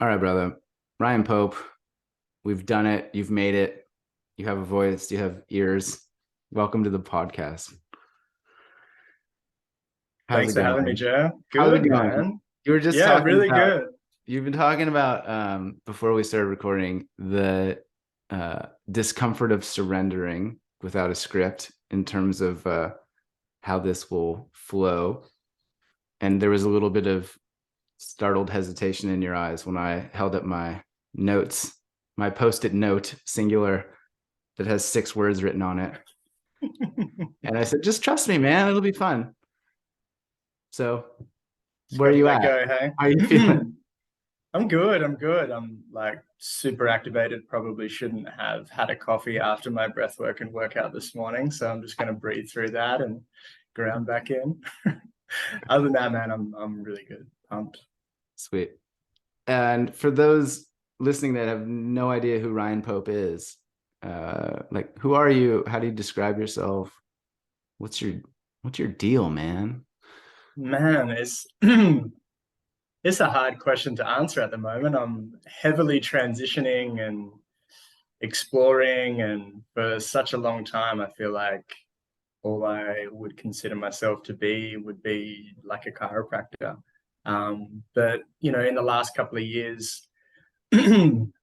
All right, brother. Ryan Pope, we've done it. You've made it. You have a voice. You have ears. Welcome to the podcast. How's Thanks it for having me, going? Joe. How's it Good, going? man. You were just Yeah, talking really about, good. you've been talking about before we started recording the discomfort of surrendering without a script in terms of how this will flow. And there was a little bit of startled hesitation in your eyes when I held up my notes, my post-it note, singular, that has 6 words written on it. And I said, just trust me, man. It'll be fun. So Just where got are to you let at? go, hey? How are you feeling? I'm good. I'm good. I'm like super activated. Probably shouldn't have had a coffee after my breath work and workout this morning. So I'm just going to breathe through that and ground back in. Other than that, man, I'm really good. Pumped. Sweet. And for those listening that have no idea who Ryan Pope is, like who are you? How do you describe yourself? What's your what's your deal, man? Man, it's it's a hard question to answer at the moment. I'm heavily transitioning and exploring, and for such a long time, I feel like all I would consider myself to be would be like a chiropractor. But in the last couple of years,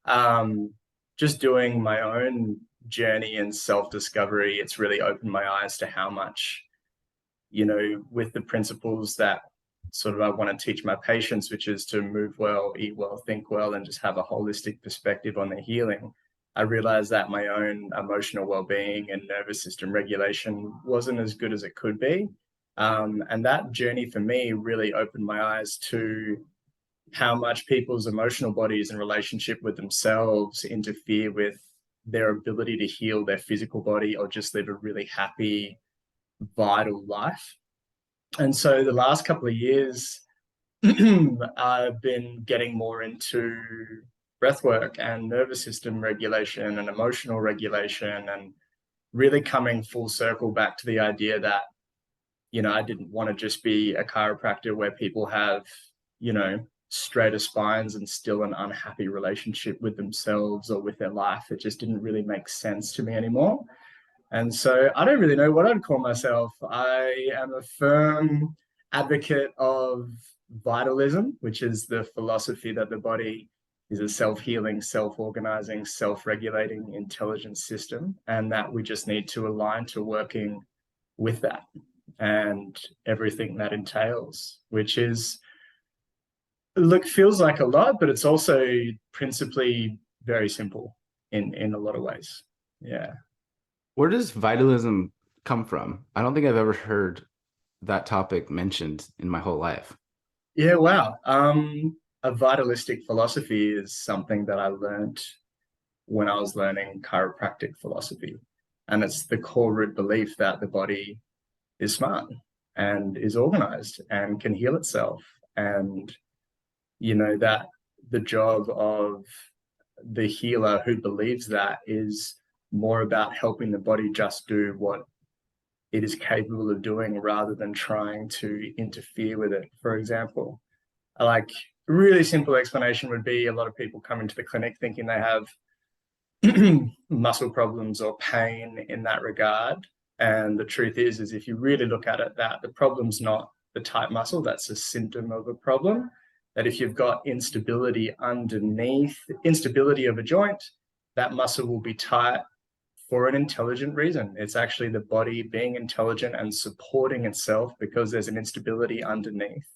um, just doing my own journey and self-discovery, it's really opened my eyes to how much, with the principles that sort of I want to teach my patients, which is to move well, eat well, think well, and just have a holistic perspective on their healing. I realized that my own emotional well-being and nervous system regulation wasn't as good as it could be. And that journey for me really opened my eyes to how much people's emotional bodies and relationship with themselves interfere with their ability to heal their physical body or just live a really happy, vital life. And so the last couple of years, I've been getting more into breathwork and nervous system regulation and emotional regulation, and really coming full circle back to the idea that, I didn't want to just be a chiropractor where people have, straighter spines and still an unhappy relationship with themselves or with their life. It just didn't really make sense to me anymore. And so I don't really know what I'd call myself. I am a firm advocate of vitalism, which is the philosophy that the body is a self-healing, self-organizing, self-regulating intelligence system, and that we just need to align to working with that and everything that entails, which is, look, feels like a lot, but it's also principally very simple in a lot of ways. Yeah. Where does vitalism come from? I don't think I've ever heard that topic mentioned in my whole life. Yeah, wow. A vitalistic philosophy is something that I learned when I was learning chiropractic philosophy. And it's the core root belief that the body is smart and is organized and can heal itself. And, that the job of the healer who believes that is more about helping the body just do what it is capable of doing rather than trying to interfere with it. For example, like a really simple explanation would be a lot of people come into the clinic thinking they have muscle problems or pain in that regard. And the truth is if you really look at it, that the problem's not the tight muscle, that's a symptom of a problem. That if you've got instability underneath, instability of a joint, that muscle will be tight for an intelligent reason. It's actually the body being intelligent and supporting itself because there's an instability underneath.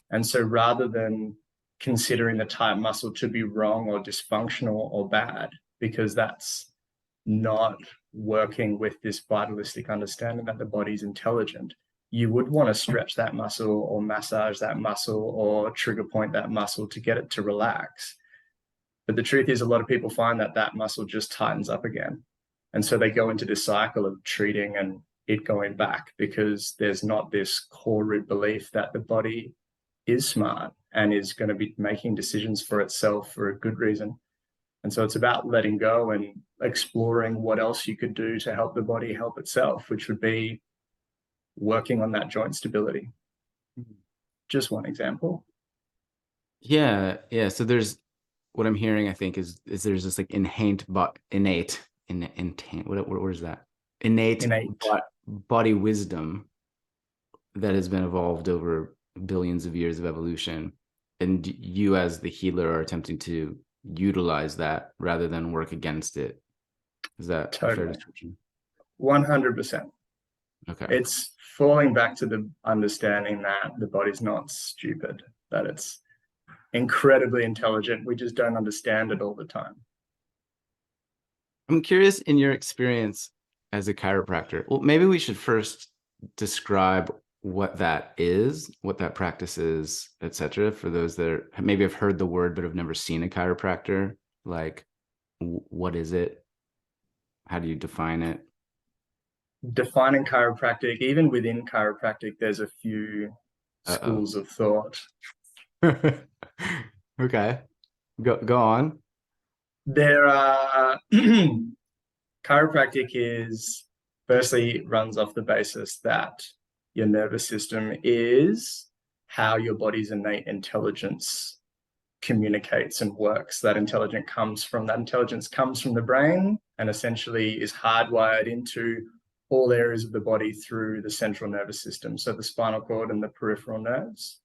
And so rather than considering the tight muscle to be wrong or dysfunctional or bad, because that's not working with this vitalistic understanding that the body's intelligent, you would want to stretch that muscle or massage that muscle or trigger point that muscle to get it to relax. But the truth is, a lot of people find that that muscle just tightens up again. And so they go into this cycle of treating and it going back because there's not this core root belief that the body is smart and is going to be making decisions for itself for a good reason. And so it's about letting go and exploring what else you could do to help the body help itself, which would be working on that joint stability. Just one example. Yeah. So there's what I'm hearing, I think, is there's this like what is that? Innate Innate. body wisdom that has been evolved over billions of years of evolution. And you, as the healer, are attempting to utilize that rather than work against it. Is that a fair Totally. description? 100%. Okay. It's falling back to the understanding that the body's not stupid, that it's incredibly intelligent. We just don't understand it all the time. I'm curious, in your experience as a chiropractor. Well, maybe we should first describe what that is, what that practice is, etc. For those that maybe have heard the word but have never seen a chiropractor. Like, what is it? How do you define it? Defining chiropractic, even within chiropractic, there's a few Uh schools of thought. oh. Okay. Go on. There are chiropractic is firstly runs off the basis that your nervous system is how your body's innate intelligence communicates and works. That intelligence comes from the brain and essentially is hardwired into all areas of the body through the central nervous system, so the spinal cord and the peripheral nerves.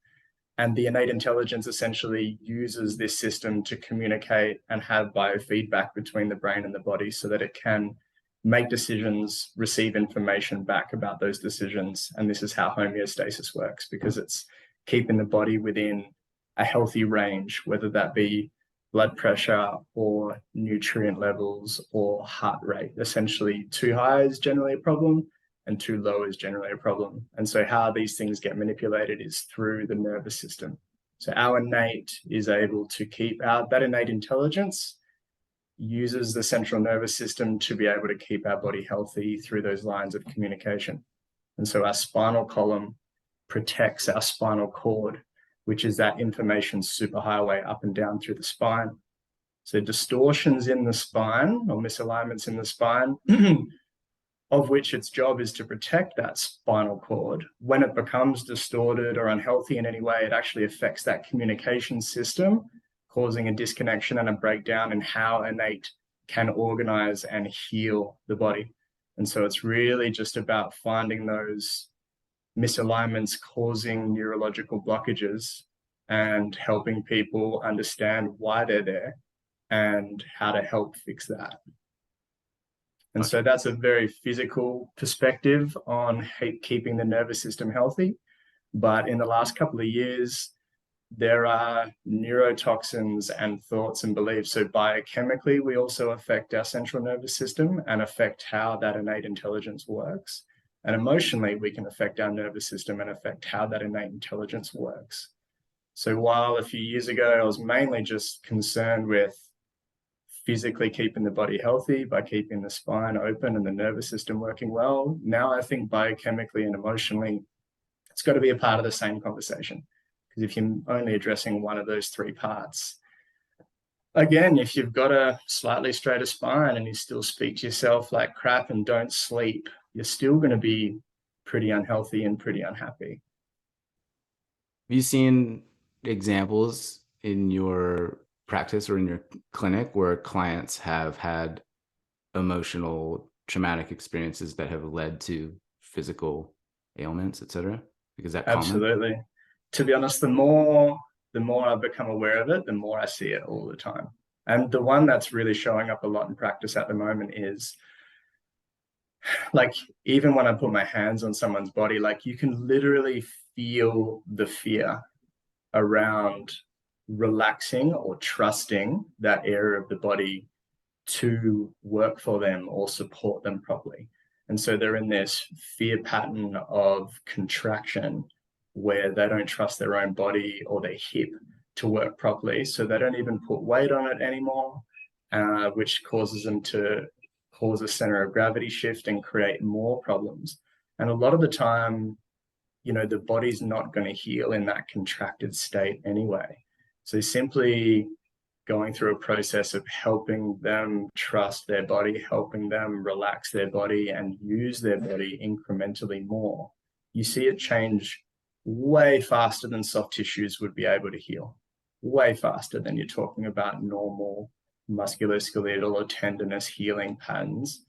And the innate intelligence essentially uses this system to communicate and have biofeedback between the brain and the body so that it can make decisions, receive information back about those decisions. And this is how homeostasis works, because it's keeping the body within a healthy range, whether that be blood pressure or nutrient levels or heart rate. Essentially, too high is generally a problem and too low is generally a problem. And so how these things get manipulated is through the nervous system. So our innate is able to keep that innate intelligence uses the central nervous system to be able to keep our body healthy through those lines of communication. And so our spinal column protects our spinal cord, which is that information superhighway up and down through the spine. So distortions in the spine or misalignments in the spine, of which its job is to protect that spinal cord. When it becomes distorted or unhealthy in any way, it actually affects that communication system, causing a disconnection and a breakdown in how innate can organize and heal the body. And so it's really just about finding those misalignments causing neurological blockages and helping people understand why they're there and how to help fix that. And so that's a very physical perspective on keeping the nervous system healthy. But in the last couple of years, there are neurotoxins and thoughts and beliefs. So biochemically, we also affect our central nervous system and affect how that innate intelligence works. And emotionally, we can affect our nervous system and affect how that innate intelligence works. So while a few years ago, I was mainly just concerned with physically keeping the body healthy by keeping the spine open and the nervous system working well, now I think biochemically and emotionally, it's got to be a part of the same conversation. Because if you're only addressing one of those three parts, again, if you've got a slightly straighter spine and you still speak to yourself like crap and don't sleep, you're still going to be pretty unhealthy and pretty unhappy. Have you seen examples in your practice or in your clinic where clients have had emotional traumatic experiences that have led to physical ailments, etc.? Is that common? Absolutely. To be honest, the more I've become aware of it, the more I see it all the time. And the one that's really showing up a lot in practice at the moment is like, even when I put my hands on someone's body, like you can literally feel the fear around relaxing or trusting that area of the body to work for them or support them properly. And so they're in this fear pattern of contraction where they don't trust their own body or their hip to work properly. So they don't even put weight on it anymore, which causes them to cause a center of gravity shift and create more problems. And a lot of the time, you know, the body's not going to heal in that contracted state anyway. So simply going through a process of helping them trust their body, helping them relax their body and use their body incrementally more, you see it change way faster than soft tissues would be able to heal. way faster than you're talking about normal musculoskeletal or tendinous healing patterns.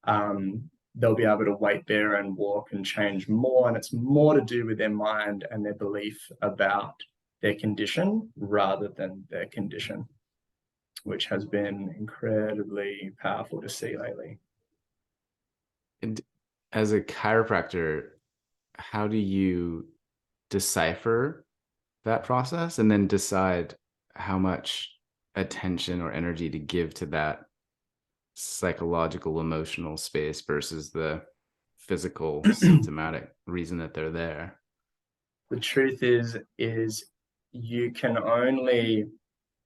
They'll be able to weight bear and walk and change more. And it's more to do with their mind and their belief about their condition rather than their condition, which has been incredibly powerful to see lately. And as a chiropractor, how do you decipher that process and then decide how much attention or energy to give to that psychological, emotional space versus the physical, symptomatic reason that they're there? The truth is you can only,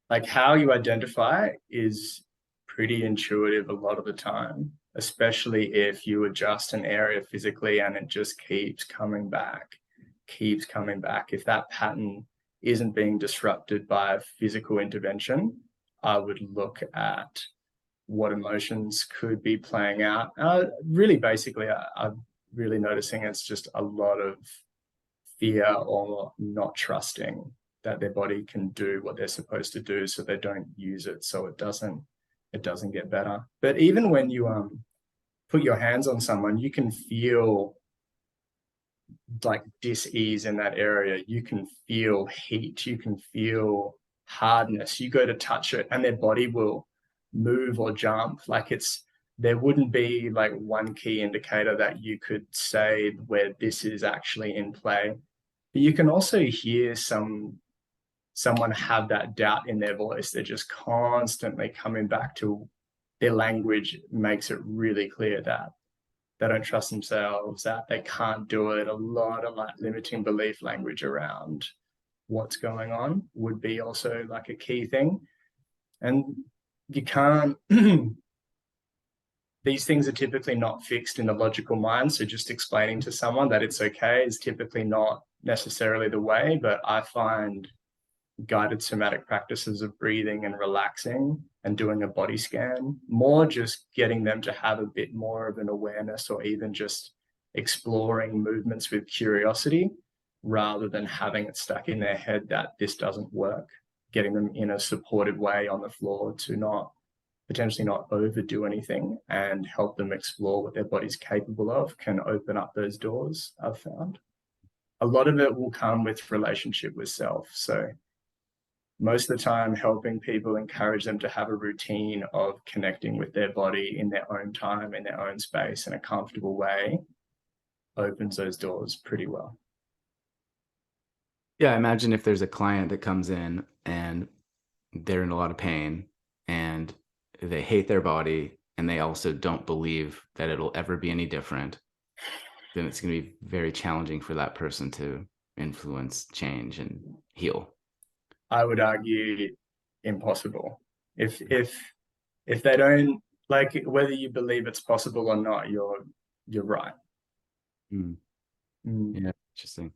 like, how you identify is pretty intuitive a lot of the time, especially if you adjust an area physically and it just keeps coming back. If that pattern isn't being disrupted by a physical intervention, I would look at what emotions could be playing out. Really, basically, I'm really noticing it's just a lot of fear or not trusting that their body can do what they're supposed to do, so they don't use it, so it doesn't get better. But even when you put your hands on someone, you can feel like dis-ease in that area. You can feel heat, you can feel hardness. You go to touch it and their body will move or jump. Like, there wouldn't be like one key indicator that you could say where this is actually in play. But you can also hear someone have that doubt in their voice. They're just constantly coming back to their language. Makes it really clear that they don't trust themselves, that they can't do it. A lot of like limiting belief language around what's going on would be also like a key thing. And you can't, these things are typically not fixed in the logical mind. So just explaining to someone that it's okay is typically not necessarily the way. But I find guided somatic practices of breathing and relaxing and doing a body scan, more just getting them to have a bit more of an awareness, or even just exploring movements with curiosity rather than having it stuck in their head that this doesn't work. Getting them in a supportive way on the floor to potentially not overdo anything and help them explore what their body's capable of can open up those doors. I've found a lot of it will come with relationship with self. So most of the time, helping people, encourage them to have a routine of connecting with their body in their own time, in their own space, in a comfortable way, opens those doors pretty well. Yeah, imagine if there's a client that comes in and they're in a lot of pain and they hate their body and they also don't believe that it'll ever be any different, then it's going to be very challenging for that person to influence change and heal. I would argue impossible. If they don't, like, whether you believe it's possible or not, you're right. Yeah, interesting.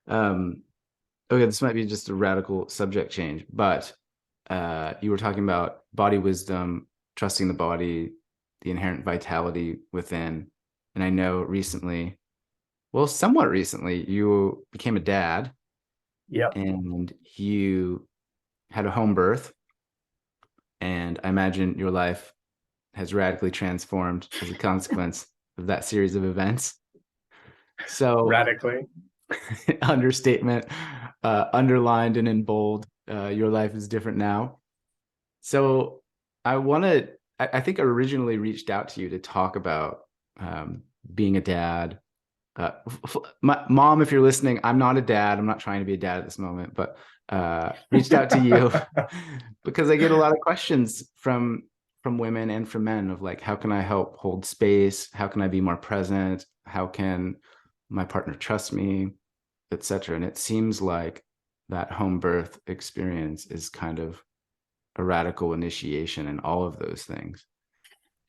Okay, this might be just a radical subject change, but you were talking about body wisdom, trusting the body, the inherent vitality within. And I know recently, well, somewhat recently, you became a dad. Yep. And you had a home birth. And I imagine your life has radically transformed as a consequence of that series of events. So radically. Understatement, underlined and in bold, your life is different now. So I think I originally reached out to you to talk about being a dad. My mom, if you're listening, I'm not a dad. I'm not trying to be a dad at this moment, but reached out to you because I get a lot of questions from women and from men of like, how can I help hold space? How can I be more present? How can my partner trust me, etc. And it seems like that home birth experience is kind of a radical initiation in all of those things.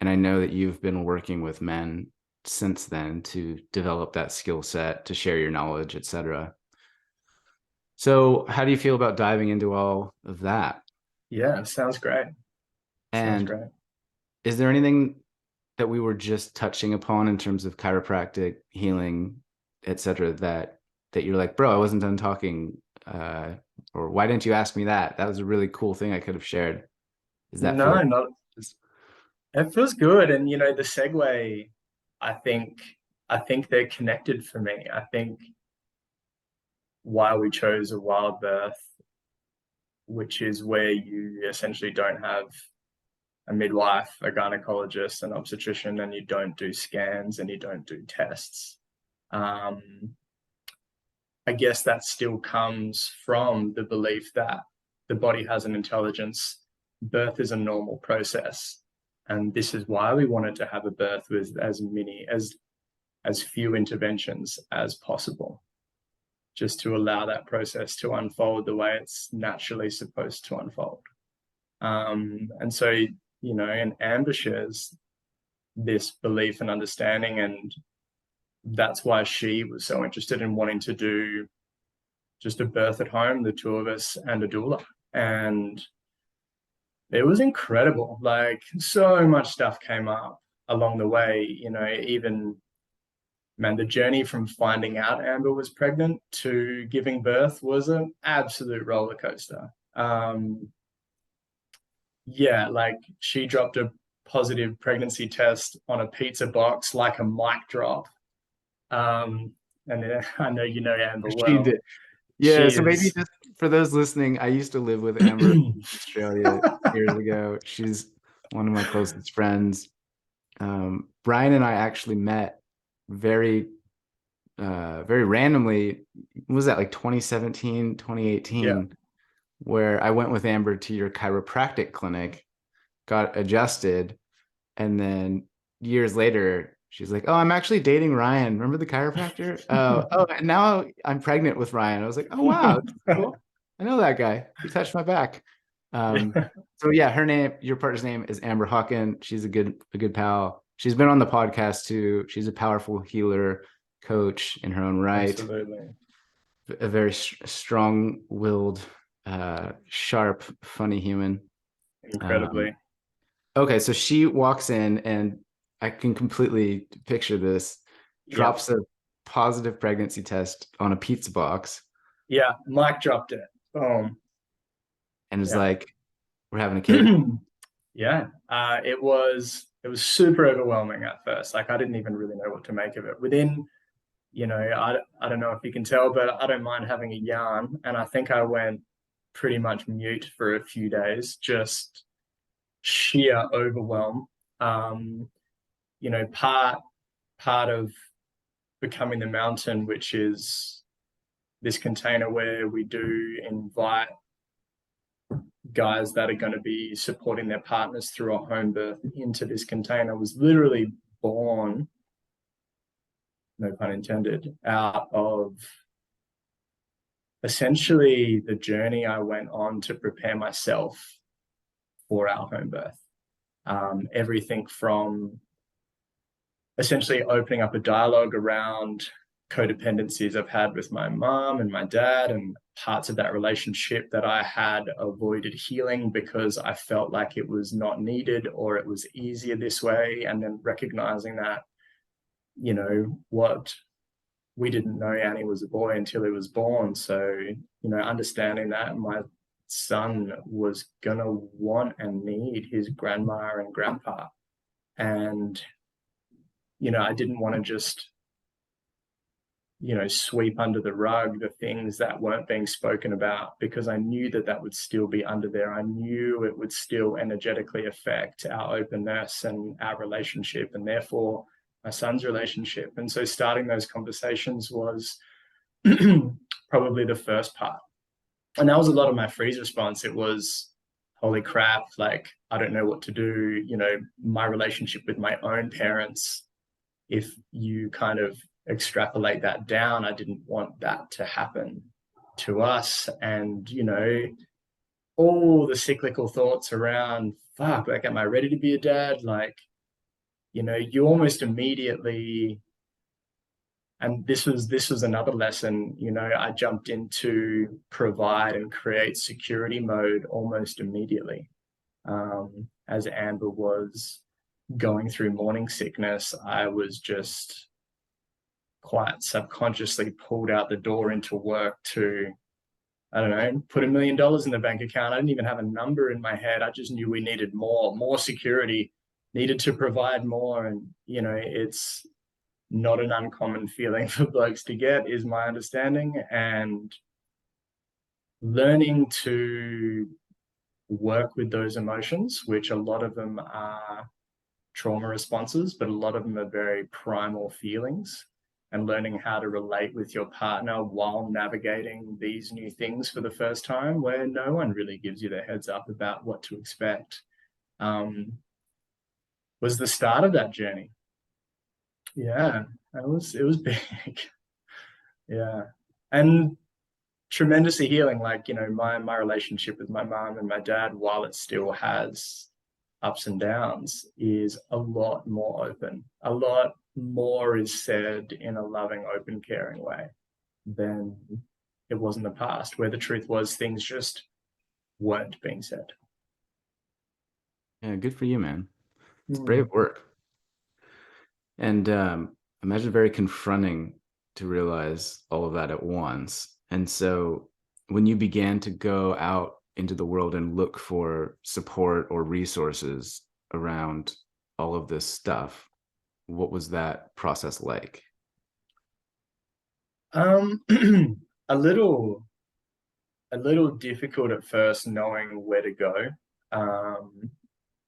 And I know that you've been working with men since then to develop that skill set, to share your knowledge, etc. So how do you feel about diving into all of that? Yeah, sounds great. And sounds great. Is there anything that we were just touching upon in terms of chiropractic healing, etc., that you're like, bro, I wasn't done talking. or why didn't you ask me that? That was a really cool thing I could have shared. Does that feel No, not it feels good. And you know, the segue, I think I think they're connected for me. I think why we chose a wild birth, which is where you essentially don't have a midwife, a gynecologist, an obstetrician, and you don't do scans and you don't do tests. I guess that still comes from the belief that the body has an intelligence. Birth is a normal process. And this is why we wanted to have a birth with as few interventions as possible, just to allow that process to unfold the way it's naturally supposed to unfold. And so, you know, and Amber shares this belief and understanding, and that's why she was so interested in wanting to do just a birth at home, the two of us and a doula. And it was incredible. Like, so much stuff came up along the way, you know, even, man, the journey from finding out Amber was pregnant to giving birth was an absolute roller coaster. Yeah, like she dropped a positive pregnancy test on a pizza box like a mic drop. And I know you know Amber she well. did? She Yeah, so maybe is just for those listening, I used to live with Amber in Australia years ago. She's one of my closest friends. Brian and I actually met very very randomly. What was that, like 2017, 2018, yeah. where I went with Amber to your chiropractic clinic, got adjusted, and then years later she's like, "Oh, I'm actually dating Ryan. Remember the chiropractor? Oh, and now I'm pregnant with Ryan." I was like, "Oh wow, this is cool. I know that guy. He touched my back." Um, Yeah. so yeah, her name, your partner's name is Amber Hawken. She's a good pal. She's been on the podcast too. She's a powerful healer, coach in her own right. Absolutely. A very strong-willed, sharp, funny human. Um, Incredibly. Okay, so she walks in and I can completely picture this, Yeah. drops a positive pregnancy test on a pizza box Yeah. Mike dropped it. Boom. and is Yeah. like, "We're having a kid." Yeah. It was super overwhelming at first. Like I didn't even really know what to make of it. Within, you know, I don't know if you can tell, but I don't mind having a yarn. And I think I went pretty much mute for a few days, just sheer overwhelm. Um, you know, part of becoming the mountain, which is this container where we do invite guys that are going to be supporting their partners through a home birth into this container, was literally born, no pun intended, out of essentially the journey I went on to prepare myself for our home birth. Everything from essentially opening up a dialogue around codependencies I've had with my mom and my dad, and parts of that relationship that I had avoided healing because I felt like it was not needed or it was easier this way. And then recognizing that, you know, what we didn't know Annie was a boy until he was born. So, you know, understanding that my son was gonna want and need his grandma and grandpa. And, you know, I didn't want to just, you know, sweep under the rug the things that weren't being spoken about, because I knew that that would still be under there. I knew it would still energetically affect our openness and our relationship, and therefore my son's relationship. And so starting those conversations was probably the first part. And that was a lot of my freeze response. It was, holy crap, like, I don't know what to do. You know, my relationship with my own parents, if you kind of extrapolate that down, I didn't want that to happen to us. And, you know, all the cyclical thoughts around, fuck, like, am I ready to be a dad? Like, you know, you almost immediately, and this was another lesson, you know, I jumped into provide and create security mode almost immediately. As Amber was going through morning sickness, I was just quite subconsciously pulled out the door into work to I don't know, put $1 million in the bank account. I didn't even have a number in my head. I just knew we needed more security, needed to provide more. And, you know, it's not an uncommon feeling for blokes to get, is my understanding. And learning to work with those emotions, which a lot of them are trauma responses, but a lot of them are very primal feelings, and learning how to relate with your partner while navigating these new things for the first time, where no one really gives you the heads up about what to expect, was the start of that journey. Yeah, it was big. Yeah. And tremendously healing. Like, you know, my relationship with my mom and my dad, while it still has ups and downs, is a lot more open. A lot more is said in a loving, open, caring way than it was in the past, where the truth was things just weren't being said. Yeah, good for you, man. It's brave work. And imagine very confronting to realize all of that at once. And so when you began to go out into the world and look for support or resources around all of this stuff, what was that process like? A little difficult at first, knowing where to go,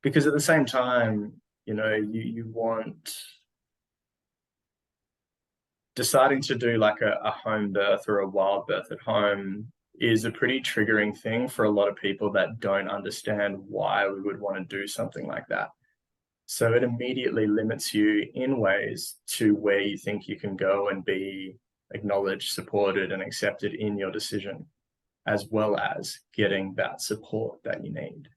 because at the same time, you know, you want, deciding to do like a home birth or a wild birth at home is a pretty triggering thing for a lot of people that don't understand why we would want to do something like that. So it immediately limits you in ways to where you think you can go and be acknowledged, supported, and accepted in your decision, as well as getting that support that you need.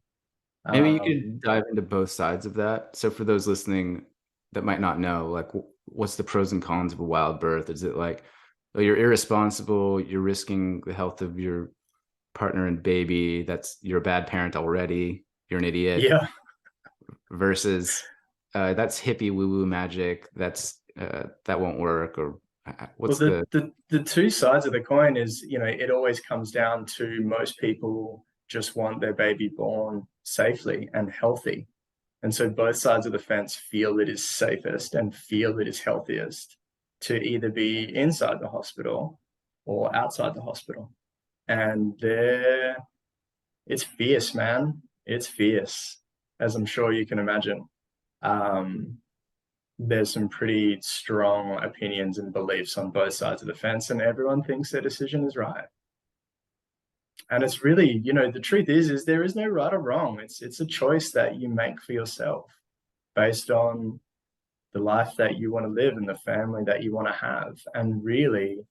Maybe you could dive into both sides of that. So for those listening that might not know, like what's the pros and cons of a wild birth? Is it like, oh, you're irresponsible, you're risking the health of your partner and baby, you're a bad parent already, you're an idiot. Yeah. Versus that's hippie woo-woo magic, that won't work, or what's Well, the two sides of the coin is, you know, it always comes down to, most people just want their baby born safely and healthy. And so both sides of the fence feel it is safest and feel it is healthiest to either be inside the hospital or outside the hospital. And it's fierce, man. It's fierce, as I'm sure you can imagine. There's some pretty strong opinions and beliefs on both sides of the fence, and everyone thinks their decision is right. And it's really, you know, the truth is there is no right or wrong. It's a choice that you make for yourself based on the life that you want to live and the family that you want to have. And really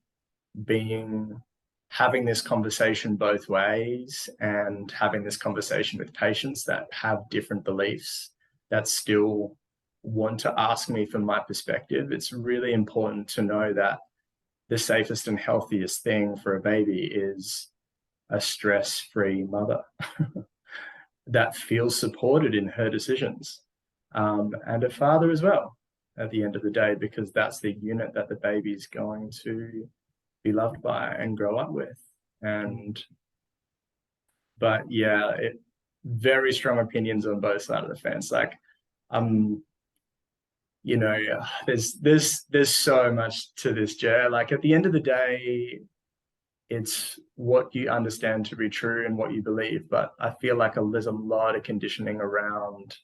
having this conversation both ways, and having this conversation with patients that have different beliefs that still want to ask me from my perspective. It's really important to know that the safest and healthiest thing for a baby is a stress-free mother that feels supported in her decisions, and a father as well at the end of the day, because that's the unit that the baby is going to be loved by and grow up with. But yeah, very strong opinions on both sides of the fence. Like, you know, there's so much to this, Jay. Like, at the end of the day, it's what you understand to be true and what you believe. But I feel like there's a lot of conditioning around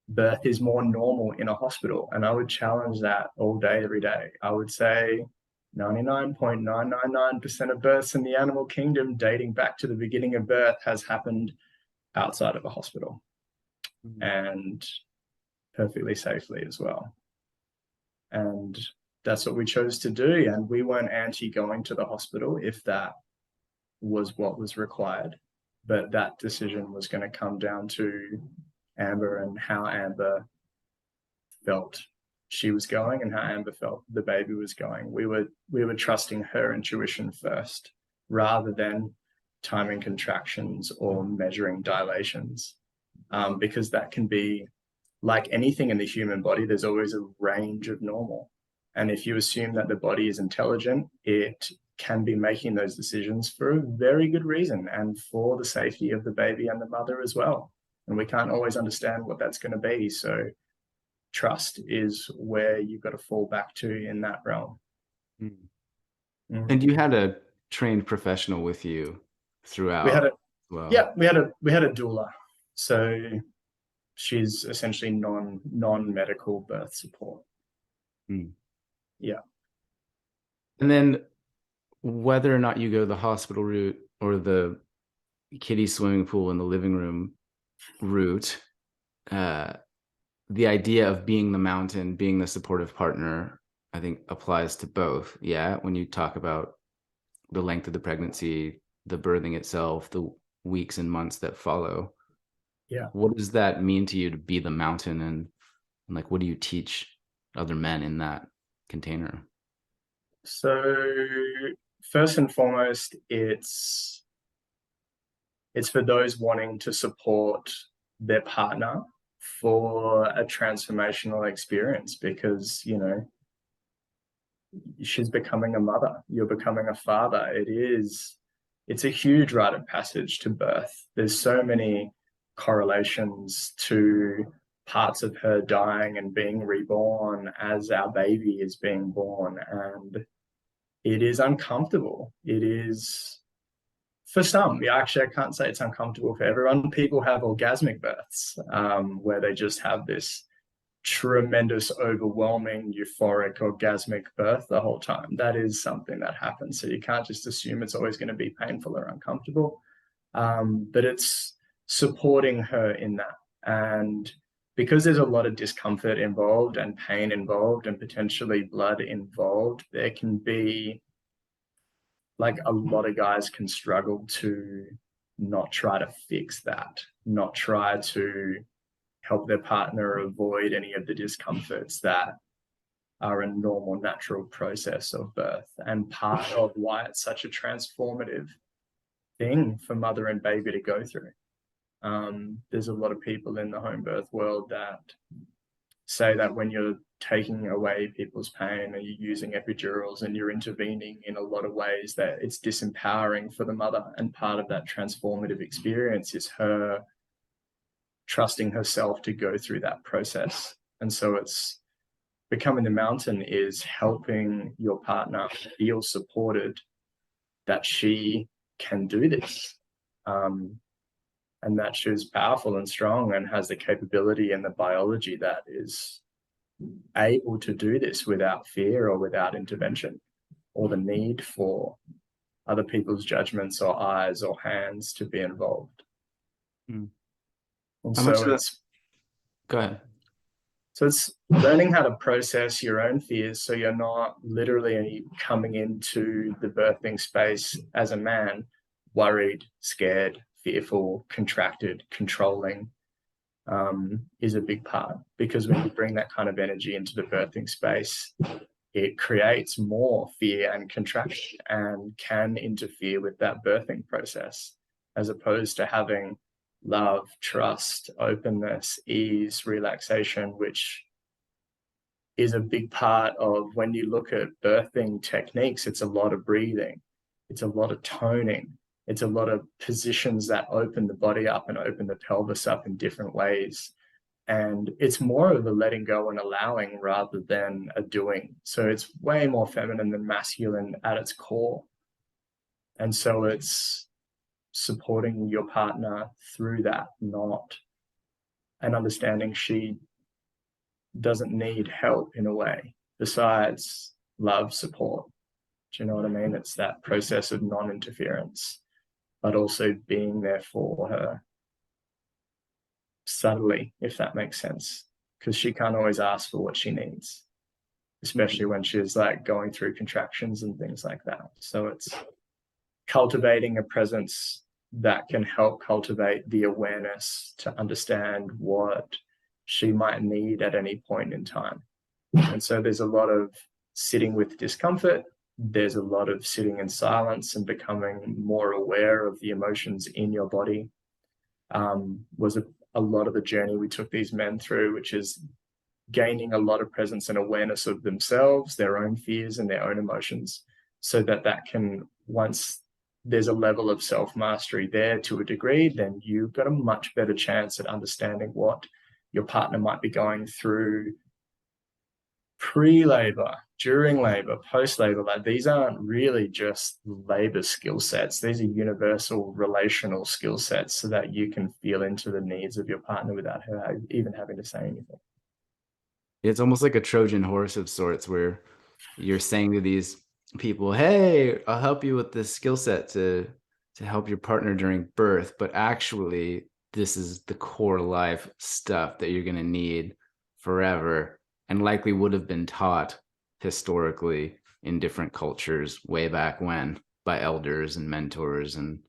birth is more normal in a hospital. And I would challenge that all day, every day. I would say 99.999% of births in the animal kingdom, dating back to the beginning of birth, has happened outside of a hospital. And perfectly safely as well. And that's what we chose to do. And we weren't anti going to the hospital if that was what was required. But that decision was going to come down to Amber and how Amber felt she was going and how Amber felt the baby was going. We were trusting her intuition first, rather than timing contractions or measuring dilations, because that can be, like anything in the human body, there's always a range of normal. And if you assume that the body is intelligent, it can be making those decisions for a very good reason and for the safety of the baby and the mother as well. And we can't always understand what that's going to be. So trust is where you've got to fall back to in that realm. Mm. Mm. And you had a trained professional with you We had throughout a as well. Yeah, we had a doula. So she's essentially non-medical birth support. Mm. Yeah. And then whether or not you go the hospital route or the kiddie swimming pool in the living room route, the idea of being the mountain, being the supportive partner, I think applies to both. Yeah. When you talk about the length of the pregnancy, the birthing itself, the weeks and months that follow. Yeah. What does that mean to you to be the mountain, and like, what do you teach other men in that container? So first and foremost, it's for those wanting to support their partner for a transformational experience, because, you know, she's becoming a mother, you're becoming a father. It's a huge rite of passage to birth. There's so many correlations to parts of her dying and being reborn as our baby is being born, and it is uncomfortable. It is, for some, yeah, actually, I can't say it's uncomfortable for everyone. People have orgasmic births, where they just have this tremendous, overwhelming, euphoric, orgasmic birth the whole time. That is something that happens. So you can't just assume it's always going to be painful or uncomfortable. But it's supporting her in that. And because there's a lot of discomfort involved and pain involved and potentially blood involved, there can be, like, a lot of guys can struggle to not try to fix that, not try to help their partner avoid any of the discomforts that are a normal, natural process of birth, and part of why it's such a transformative thing for mother and baby to go through. There's a lot of people in the home birth world that say that when you're taking away people's pain and you're using epidurals and you're intervening in a lot of ways, that it's disempowering for the mother. And part of that transformative experience is her trusting herself to go through that process. And so it's becoming the mountain is helping your partner feel supported that she can do this, and that she's powerful and strong and has the capability and the biology that is able to do this without fear or without intervention or the need for other people's judgments or eyes or hands to be involved. Mm. And How much so of that? it's Go ahead. So it's learning how to process your own fears, so you're not literally coming into the birthing space as a man worried, scared, fearful, contracted, controlling, is a big part. Because when you bring that kind of energy into the birthing space, it creates more fear and contraction and can interfere with that birthing process, as opposed to having love, trust, openness, ease, relaxation, which is a big part of when you look at birthing techniques. It's a lot of breathing, it's a lot of toning, it's a lot of positions that open the body up and open the pelvis up in different ways. And it's more of a letting go and allowing rather than a doing. So it's way more feminine than masculine at its core. And so it's supporting your partner through that, not, and understanding she doesn't need help in a way besides love, support. Do you know what I mean? It's that process of non-interference, but also being there for her subtly, if that makes sense, because she can't always ask for what she needs, especially when she's like going through contractions and things like that. So it's cultivating a presence that can help cultivate the awareness to understand what she might need at any point in time. And so there's a lot of sitting with discomfort. There's a lot of sitting in silence and becoming more aware of the emotions in your body. Was a lot of the journey we took these men through, which is gaining a lot of presence and awareness of themselves, their own fears and their own emotions, so that can, once there's a level of self-mastery there to a degree, then you've got a much better chance at understanding what your partner might be going through pre-labor, during labor, post-labor. Like, these aren't really just labor skill sets. These are universal relational skill sets, so that you can feel into the needs of your partner without her even having to say anything. It's almost like a Trojan horse of sorts, where you're saying to these people, hey, I'll help you with this skill set to help your partner during birth, but actually this is the core life stuff that you're going to need forever, and likely would have been taught historically in different cultures way back when by elders and mentors and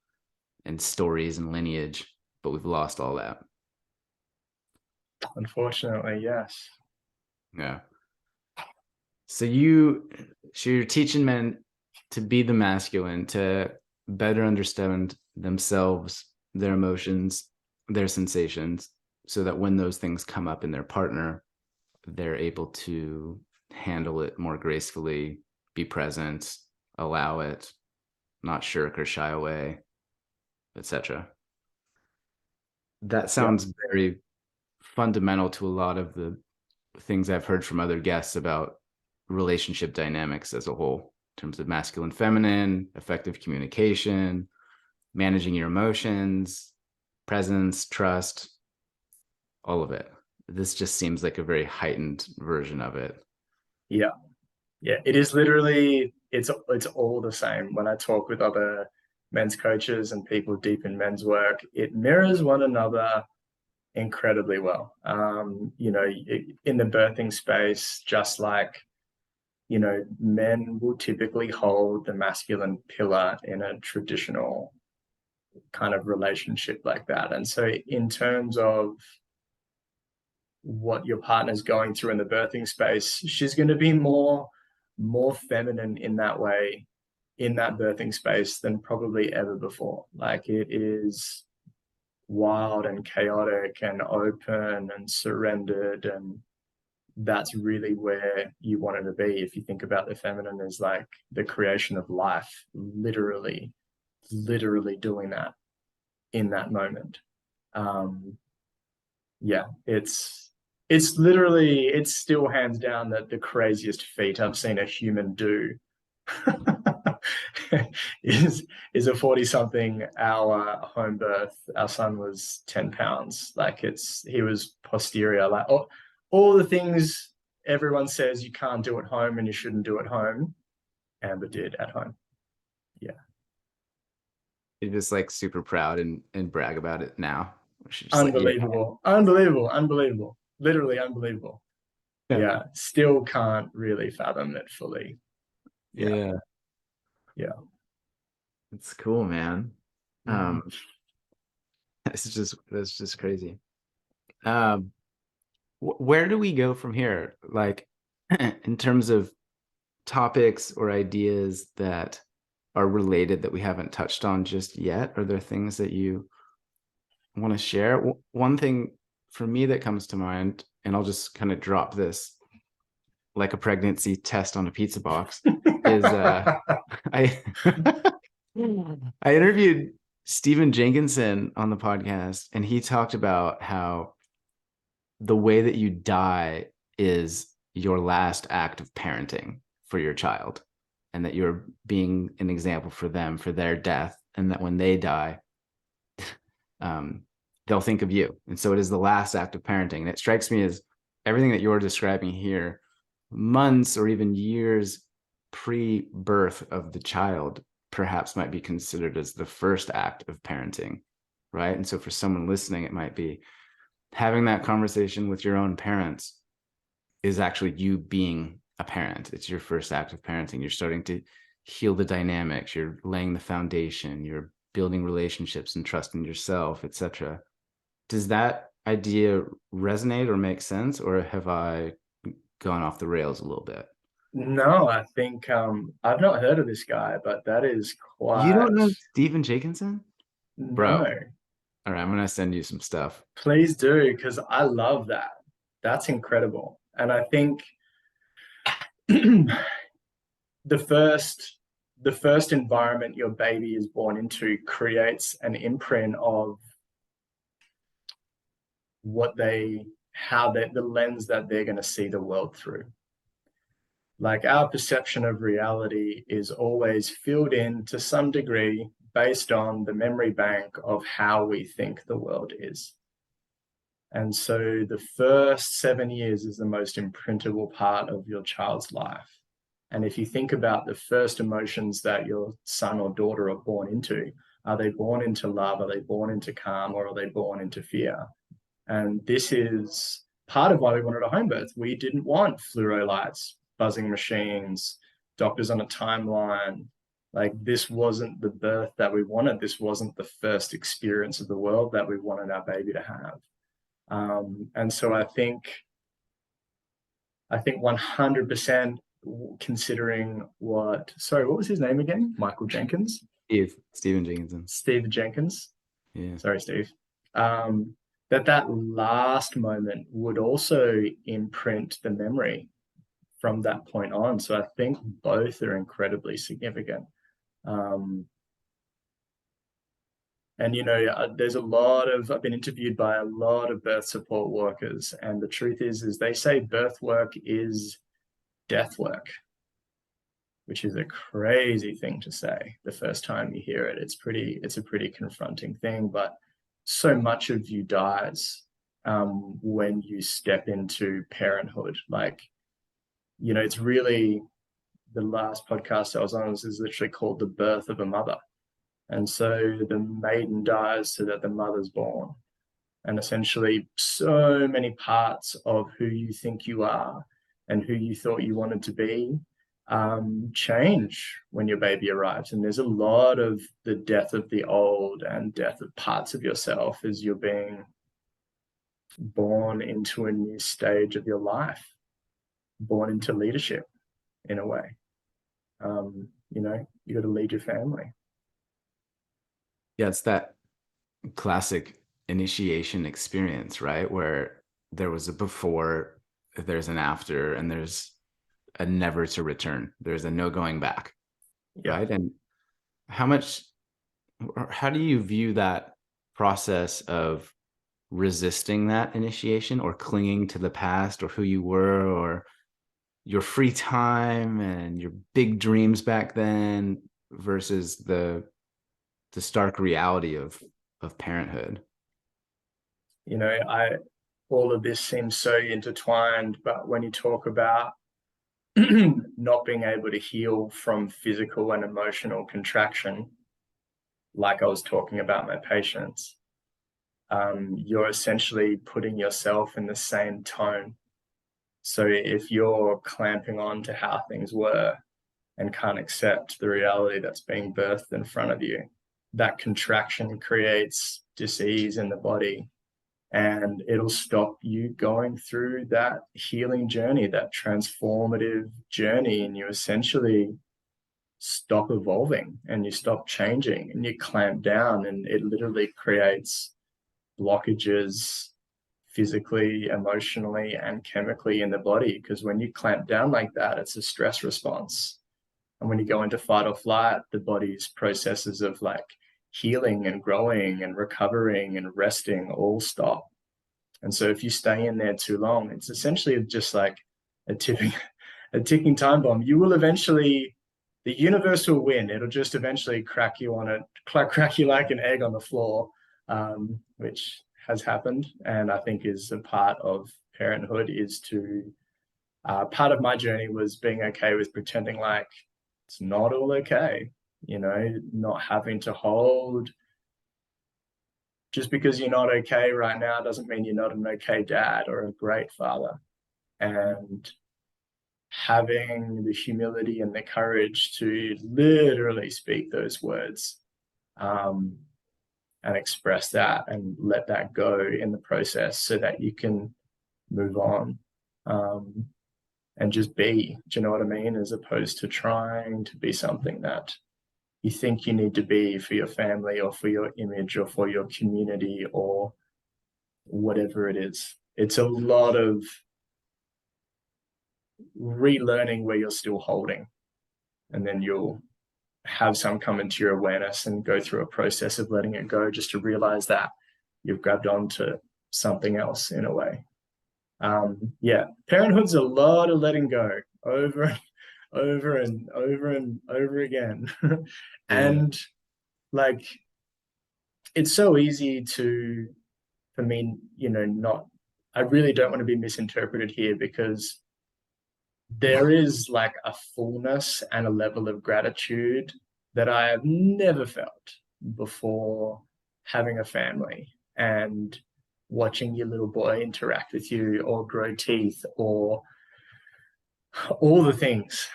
stories and lineage, but we've lost all that. Unfortunately, yes. Yeah. So you're teaching men to be the masculine, to better understand themselves, their emotions, their sensations, so that when those things come up in their partner, they're able to handle it more gracefully, be present, allow it, not shirk or shy away, etc. That Yep. sounds very fundamental to a lot of the things I've heard from other guests about relationship dynamics as a whole, in terms of masculine, feminine, effective communication, managing your emotions, presence, trust, all of it. This just seems like a very heightened version of it. Yeah. Yeah. It is literally, it's all the same. When I talk with other men's coaches and people deep in men's work, it mirrors one another incredibly well. You know, in the birthing space, just like, you know, men will typically hold the masculine pillar in a traditional kind of relationship like that. And so in terms of what your partner's going through in the birthing space, she's going to be more feminine in that way, in that birthing space, than probably ever before. Like, it is wild and chaotic and open and surrendered, and that's really where you want it to be. If you think about the feminine as like the creation of life, literally doing that in that moment. Yeah, it's literally, it's still hands down the craziest feat I've seen a human do. is a 40-something hour home birth. Our son was 10 pounds. Like, he was posterior, like all the things everyone says you can't do at home and you shouldn't do at home, Amber did at home. Yeah. You're just like super proud and brag about it now. She's just like, Unbelievable. Unbelievable. Literally unbelievable. yeah. Yeah. Still can't really fathom it fully. Yeah. Yeah. Yeah. It's cool, man. Mm. That's just crazy. Where do we go from here? Like, in terms of topics or ideas that are related that we haven't touched on just yet? Are there things that you want to share? One thing for me that comes to mind, and I'll just kind of drop this like a pregnancy test on a pizza box, is I I interviewed Stephen Jenkinson on the podcast, and he talked about how the way that you die is your last act of parenting for your child, and that you're being an example for them for their death, and that when they die, they'll think of you. And so it is the last act of parenting. And it strikes me as everything that you're describing here, months or even years pre-birth of the child, perhaps might be considered as the first act of parenting, right? And so for someone listening, it might be having that conversation with your own parents is actually you being a parent. It's your first act of parenting. You're starting to heal the dynamics. You're laying the foundation. You're building relationships and trusting yourself, etc. Does that idea resonate or make sense, or have I gone off the rails a little bit? No, I think I've not heard of this guy, but that is You quite. don't know Stephen Jenkinson? Bro, No, all right, I'm gonna send you some stuff. please do, because I love that. That's incredible. And I think the first the first environment your baby is born into creates an imprint of the lens that they're going to see the world through. Like, our perception of reality is always filled in to some degree based on the memory bank of how we think the world is. And so the first 7 years is the most imprintable part of your child's life. And if you think about the first emotions that your son or daughter are born into, are they born into love? Are they born into calm? Or are they born into fear? And this is part of why we wanted a home birth. We didn't want fluoro lights, buzzing machines, doctors on a timeline. Like, this wasn't the birth that we wanted. This wasn't the first experience of the world that we wanted our baby to have. And so I think 100% considering what was his name again? Michael Jenkins? Stephen Jenkinson. Steve Jenkins. Yeah. Sorry, Steve. That last moment would also imprint the memory from that point on. So I think both are incredibly significant. And, you know, I've been interviewed by a lot of birth support workers, and the truth is they say birth work is death work, which is a crazy thing to say the first time you hear it. It's a pretty confronting thing, but so much of you dies when you step into parenthood. Like, you know, it's really, the last podcast I was on is literally called The Birth of a Mother. And so the maiden dies so that the mother's born. And essentially so many parts of who you think you are and who you thought you wanted to be change when your baby arrives. And there's a lot of the death of the old and death of parts of yourself as you're being born into a new stage of your life, born into leadership in a way. You know, you got to lead your family. Yeah, it's that classic initiation experience, right? Where there was a before, there's an after, and there's a never to return. There's a no going back, right? And how do you view that process of resisting that initiation or clinging to the past or who you were or your free time and your big dreams back then versus the stark reality of parenthood? You know, all of this seems so intertwined, but when you talk about not being able to heal from physical and emotional contraction, like I was talking about my patients, you're essentially putting yourself in the same tone. So if you're clamping on to how things were and can't accept the reality that's being birthed in front of you, that contraction creates disease in the body, and it'll stop you going through that healing journey, that transformative journey, and you essentially stop evolving and you stop changing and you clamp down, and it literally creates blockages physically, emotionally, and chemically in the body. Because when you clamp down like that, it's a stress response. And when you go into fight or flight, the body's processes of like healing and growing and recovering and resting all stop. And so if you stay in there too long, it's essentially just like a ticking time bomb. You will eventually, the universe will win. It'll just eventually crack you like an egg on the floor, which has happened. And I think is a part of parenthood part of my journey was being okay with pretending like it's not all okay, you know, not having to hold. Just because you're not okay right now doesn't mean you're not an okay dad or a great father. And having the humility and the courage to literally speak those words and express that and let that go in the process so that you can move on and just be, do you know what I mean? As opposed to trying to be something that you think you need to be for your family or for your image or for your community or whatever it is. It's a lot of relearning where you're still holding, and then you'll have some come into your awareness and go through a process of letting it go, just to realize that you've grabbed onto something else in a way. Yeah, parenthood's a lot of letting go over and over and over and over again. Yeah. And like, it's so easy to, for me, not, I really don't want to be misinterpreted here, because there is like a fullness and a level of gratitude that I have never felt before having a family, and watching your little boy interact with you or grow teeth or all the things,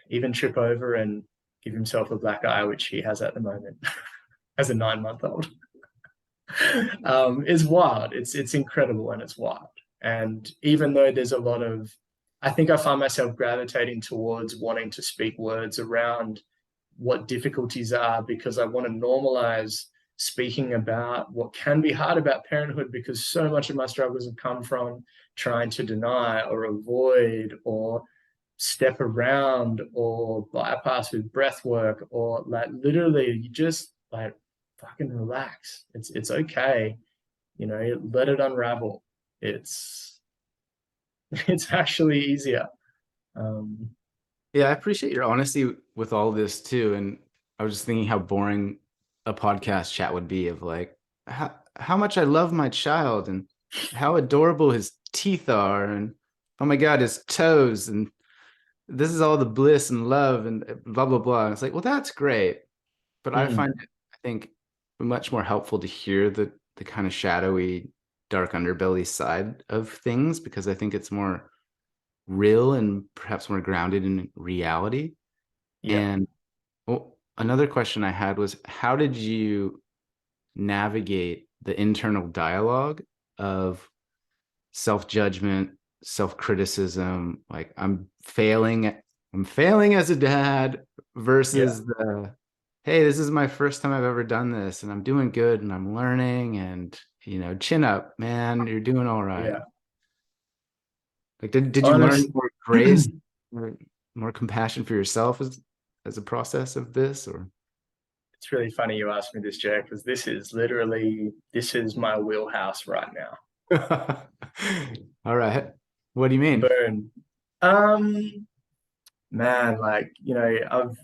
even trip over and give himself a black eye, which he has at the moment as a 9-month-old. Is wild. It's incredible, and it's wild. And even though there's a lot of, I think I find myself gravitating towards wanting to speak words around what difficulties are, because I want to normalize speaking about what can be hard about parenthood, because so much of my struggles have come from trying to deny or avoid or step around or bypass with breath work, or like literally you just like fucking relax. It's okay. Let it unravel. It's it's actually easier. Um, Yeah, I appreciate your honesty with all this too. And I was just thinking how boring a podcast chat would be of like how much I love my child and how adorable his teeth are and oh my God, his toes and this is all the bliss and love and blah blah blah. And it's like, well, that's great. But I find mm, it, I think, much more helpful to hear the kind of shadowy, dark underbelly side of things because I think it's more real and perhaps more grounded in reality. yeah. And well, another question I had was, how did you navigate the internal dialogue of self-judgment, self-criticism, like I'm failing as a dad Yeah. versus the, hey, this is my first time I've ever done this and I'm doing good and I'm learning and, chin up, man, you're doing all right. Yeah. Like, did you learn Honest. more grace, more compassion for yourself as a process of this, or? It's really funny you asked me this, Jay, because this is my wheelhouse right now. All right. What do you mean? Burn. Man, like, I've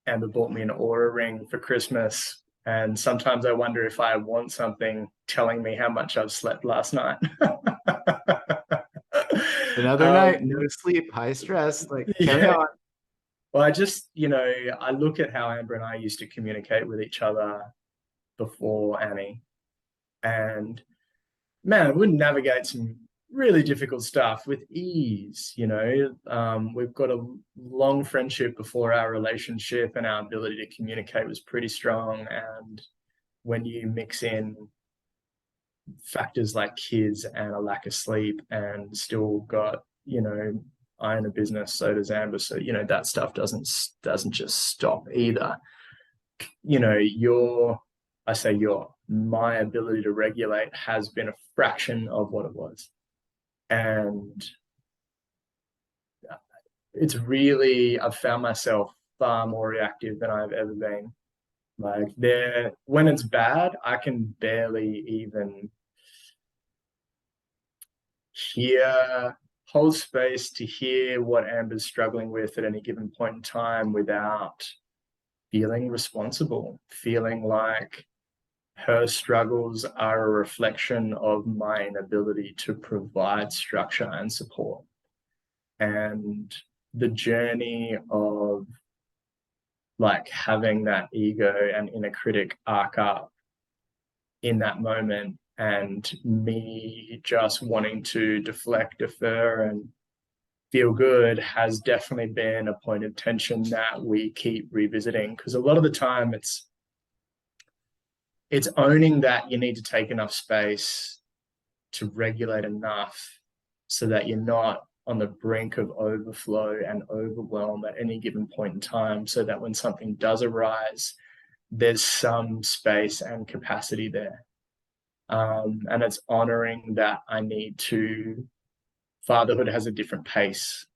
Amber bought me an Aura ring for Christmas, and sometimes I wonder if I want something telling me how much I've slept last night. Another night, no sleep, high stress, like carry Yeah. on. Well, I just, I look at how Amber and I used to communicate with each other before Annie, and man, we navigate some really difficult stuff with ease. We've got a long friendship before our relationship, and our ability to communicate was pretty strong. And when you mix in factors like kids and a lack of sleep, and still got, I own a business, so does Amber, so that stuff doesn't just stop either. Your I say my ability to regulate has been a fraction of what it was. And I've found myself far more reactive than I've ever been. Like, when it's bad, I can barely even hold space to hear what Amber's struggling with at any given point in time without feeling responsible, feeling like her struggles are a reflection of my inability to provide structure and support. And the journey of like having that ego and inner critic arc up in that moment, and me just wanting to deflect, defer, and feel good, has definitely been a point of tension that we keep revisiting, because a lot of the time it's owning that you need to take enough space to regulate enough so that you're not on the brink of overflow and overwhelm at any given point in time, so that when something does arise, there's some space and capacity there. And it's honoring that fatherhood has a different pace.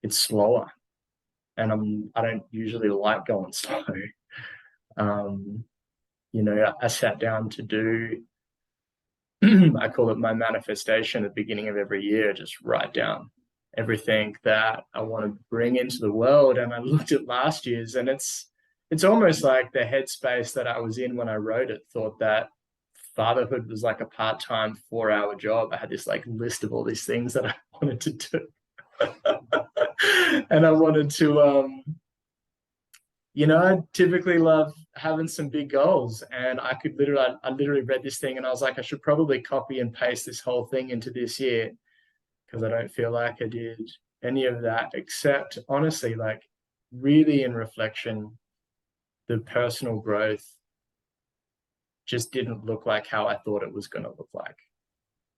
It's slower. and I don't usually like going slow. You know, I sat down to do, I call it my manifestation at the beginning of every year, just write down everything that I want to bring into the world. And I looked at last year's, and it's almost like the headspace that I was in when I wrote it, thought that fatherhood was like a part-time 4-hour job. I had this like list of all these things that I wanted to do. And I wanted to you know, I typically love having some big goals, and I literally read this thing and I was like, I should probably copy and paste this whole thing into this year, because I don't feel like I did any of that, except honestly, like really in reflection, the personal growth just didn't look like how I thought it was going to look like.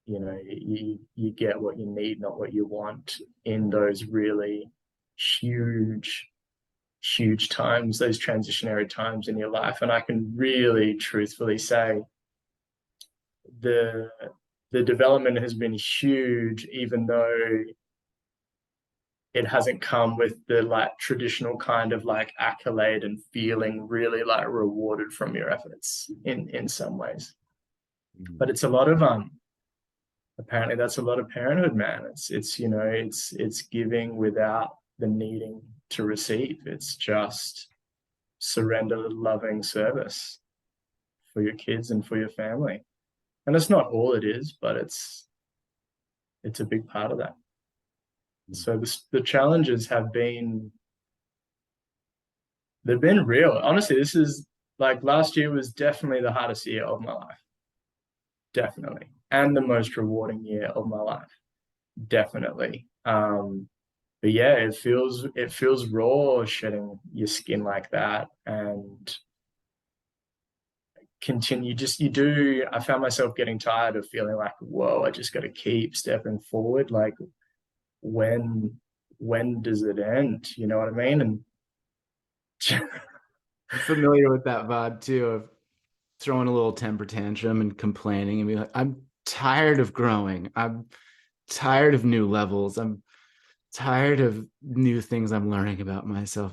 You know, you get what you need, not what you want, in those really huge times, those transitionary times in your life. And I can really truthfully say the development has been huge, even though it hasn't come with the like traditional kind of like accolade and feeling really like rewarded from your efforts in some ways. But it's a lot of apparently that's a lot of parenthood, man. It's you know, it's giving without the needing to receive. It's just surrender, loving service for your kids and for your family. And it's not all it is, but it's a big part of that. So the challenges have been, they've been real. Honestly, this is like, last year was definitely the hardest year of my life. Definitely. And the most rewarding year of my life. Definitely. But yeah, it feels raw shedding your skin like that, and continue, just you do. I found myself getting tired of feeling like, whoa, I just got to keep stepping forward. Like, when does it end? You know what I mean? And I'm familiar with that vibe too, of throwing a little temper tantrum and complaining and be like, I'm tired of growing. I'm tired of new levels. I'm tired of new things I'm learning about myself.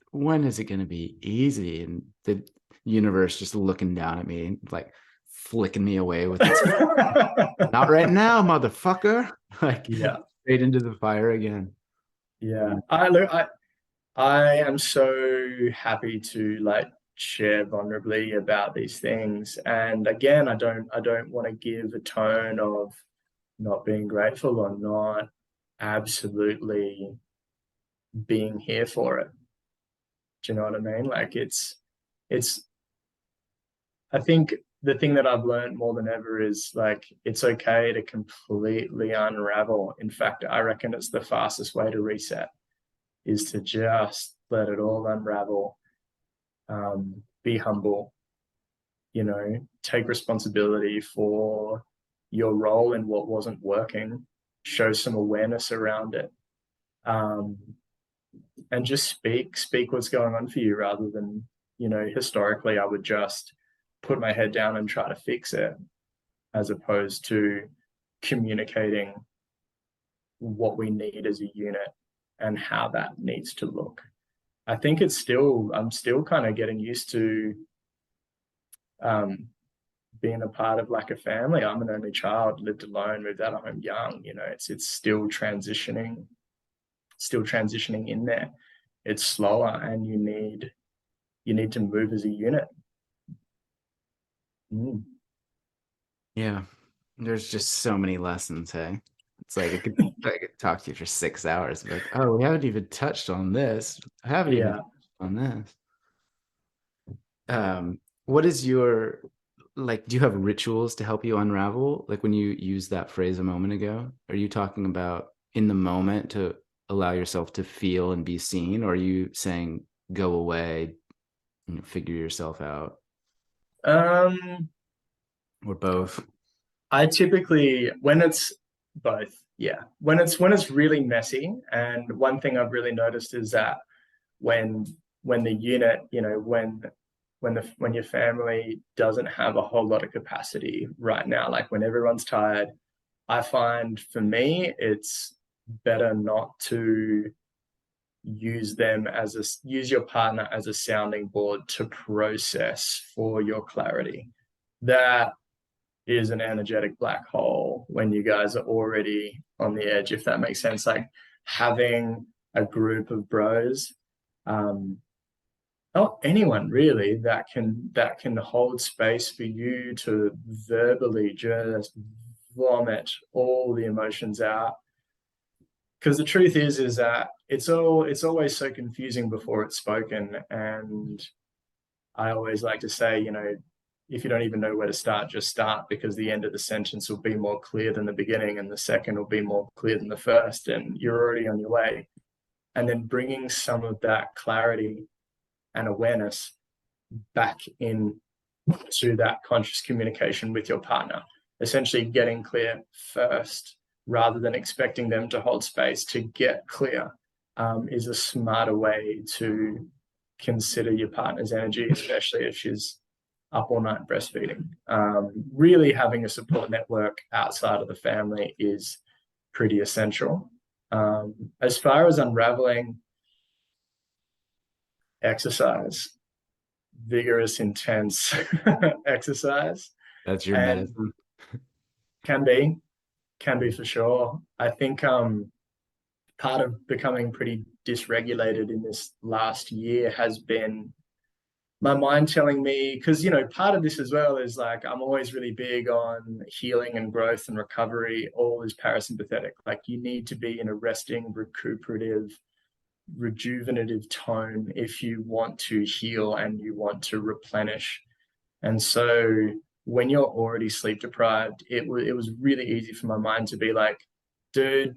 When is it going to be easy? And the universe just looking down at me, like flicking me away with its not right now, motherfucker. Like, yeah, straight into the fire again. yeah. I am so happy to like share vulnerably about these things. And again, I don't want to give a tone of not being grateful or not absolutely being here for it. Do you know what I mean? Like, I think the thing that I've learned more than ever is like, it's okay to completely unravel. In fact, I reckon it's the fastest way to reset, is to just let it all unravel. Be humble, you know, take responsibility for your role in what wasn't working, show some awareness around it, and just speak what's going on for you, rather than, you know, historically I would just put my head down and try to fix it, as opposed to communicating what we need as a unit and how that needs to look. I think I'm still kind of getting used to being a part of like a family. I'm an only child, lived alone, moved out of home young. You know, it's still transitioning in there. It's slower, and you need to move as a unit. Yeah, there's just so many lessons. Hey, it's like I could talk to you for 6 hours. Like, oh, we haven't even touched on this. I haven't even touched on this. What is your, like, do you have rituals to help you unravel? Like, when you used that phrase a moment ago, are you talking about in the moment to allow yourself to feel and be seen, or are you saying go away, figure yourself out, or both? I typically, when it's both, yeah. When it's really messy, and one thing I've really noticed is that when the unit, you know, when your family doesn't have a whole lot of capacity right now, like when everyone's tired, I find for me it's better not to, use your partner as a sounding board to process for your clarity. That is an energetic black hole when you guys are already on the edge, if that makes sense. Like having a group of bros, not anyone really, that can hold space for you to verbally just vomit all the emotions out. Because the truth is that it's always so confusing before it's spoken. And I always like to say, you know, if you don't even know where to start, just start, because the end of the sentence will be more clear than the beginning, and the second will be more clear than the first, and you're already on your way. And then bringing some of that clarity and awareness back in to that conscious communication with your partner, essentially getting clear first rather than expecting them to hold space to get clear, is a smarter way to consider your partner's energy, especially if she's up all night breastfeeding. Really having a support network outside of the family is pretty essential. As far as unraveling, exercise, vigorous, intense exercise. That's your And medicine. can be for sure. I think part of becoming pretty dysregulated in this last year has been my mind telling me, because, you know, part of this as well is like, I'm always really big on healing and growth and recovery. All is parasympathetic. Like you need to be in a resting, recuperative, rejuvenative tone if you want to heal and you want to replenish. And so when you're already sleep deprived, it was really easy for my mind to be like, dude,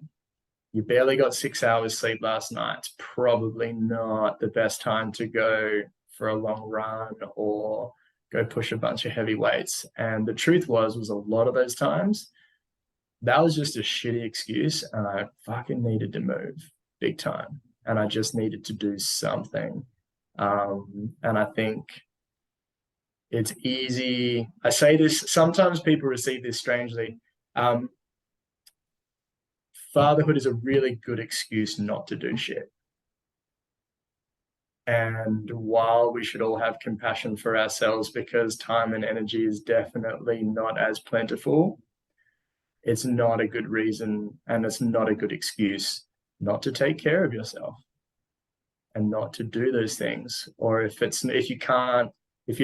you barely got 6 hours sleep last night. It's probably not the best time to go for a long run or go push a bunch of heavy weights. And the truth was a lot of those times, that was just a shitty excuse, and I fucking needed to move big time. And I just needed to do something. And I think it's easy. I say this, sometimes people receive this strangely. Fatherhood is a really good excuse not to do shit. And while we should all have compassion for ourselves because time and energy is definitely not as plentiful, it's not a good reason and it's not a good excuse not to take care of yourself and not to do those things. Or if you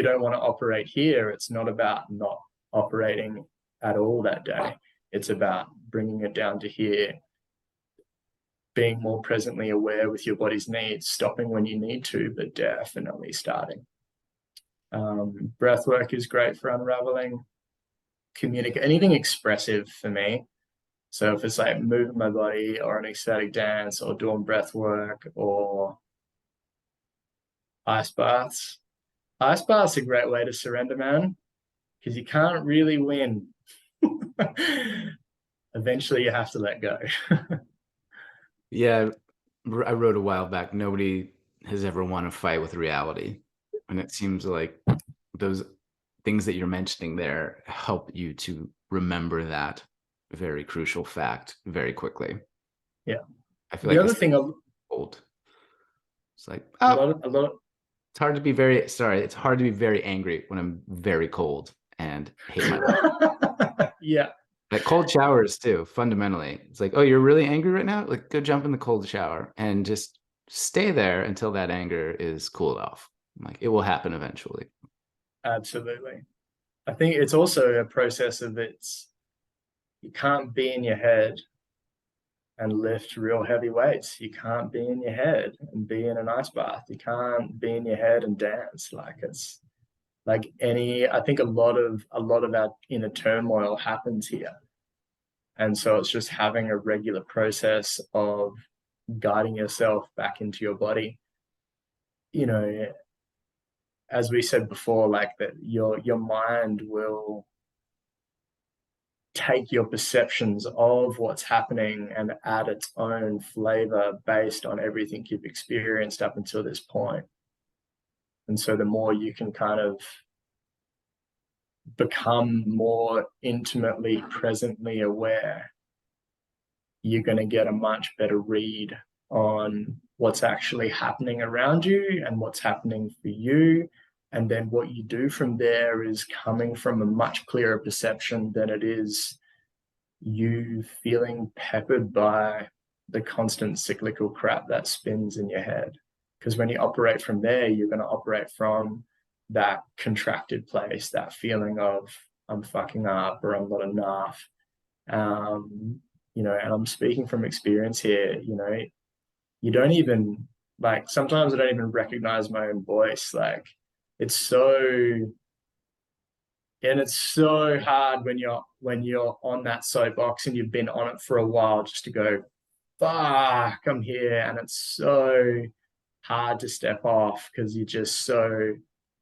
don't want to operate here, it's not about not operating at all that day. It's about bringing it down to here, being more presently aware with your body's needs, stopping when you need to, but definitely starting. Breathwork is great for unraveling. Anything expressive for me. So if it's like moving my body or an ecstatic dance or doing breath work or ice baths. Ice baths are a great way to surrender, man, because you can't really win. Eventually you have to let go. Yeah, I wrote a while back, nobody has ever won a fight with reality. And it seems like those things that you're mentioning there help you to remember that very crucial fact very quickly. Yeah. I feel The like other thing, old. It's like, a lot of, it's hard to be very angry when I'm very cold and hate my life. Yeah. Like cold showers too, fundamentally. It's like, oh, you're really angry right now? Like go jump in the cold shower and just stay there until that anger is cooled off. Like it will happen eventually. Absolutely. I think it's also a process of you can't be in your head and lift real heavy weights. You can't be in your head and be in an ice bath. You can't be in your head and dance. Like it's like I think a lot of our inner turmoil happens here. And so it's just having a regular process of guiding yourself back into your body. You know, as we said before, like that your mind will take your perceptions of what's happening and add its own flavor based on everything you've experienced up until this point. And so the more you can kind of become more intimately presently aware, you're going to get a much better read on what's actually happening around you and what's happening for you. And then what you do from there is coming from a much clearer perception than it is you feeling peppered by the constant cyclical crap that spins in your head. Because when you operate from there, you're going to operate from that contracted place, that feeling of I'm fucking up or I'm not enough. You know, and I'm speaking from experience here, you know, you don't even like sometimes I don't even recognize my own voice. Like it's so and it's so hard when you're on that soapbox and you've been on it for a while just to go, fuck, I'm here. And it's so hard to step off because you're just so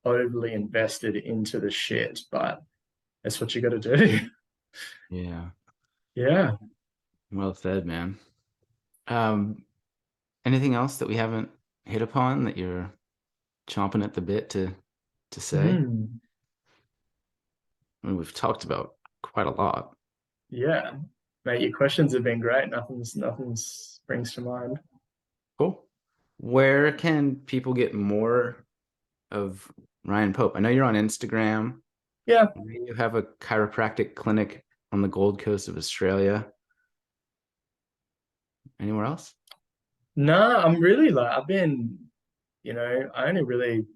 overly invested into the shit. But that's what you got to do. Yeah. Yeah. Well said, man. Anything else that we haven't hit upon that you're chomping at the bit to say? Mm. I mean, we've talked about quite a lot. Yeah. Mate, your questions have been great. Nothing springs to mind. Cool. Where can people get more of Ryan Pope? I know you're on Instagram. Yeah. You have a chiropractic clinic on the Gold Coast of Australia. Anywhere else? No, I'm really like I've been, you know, I only really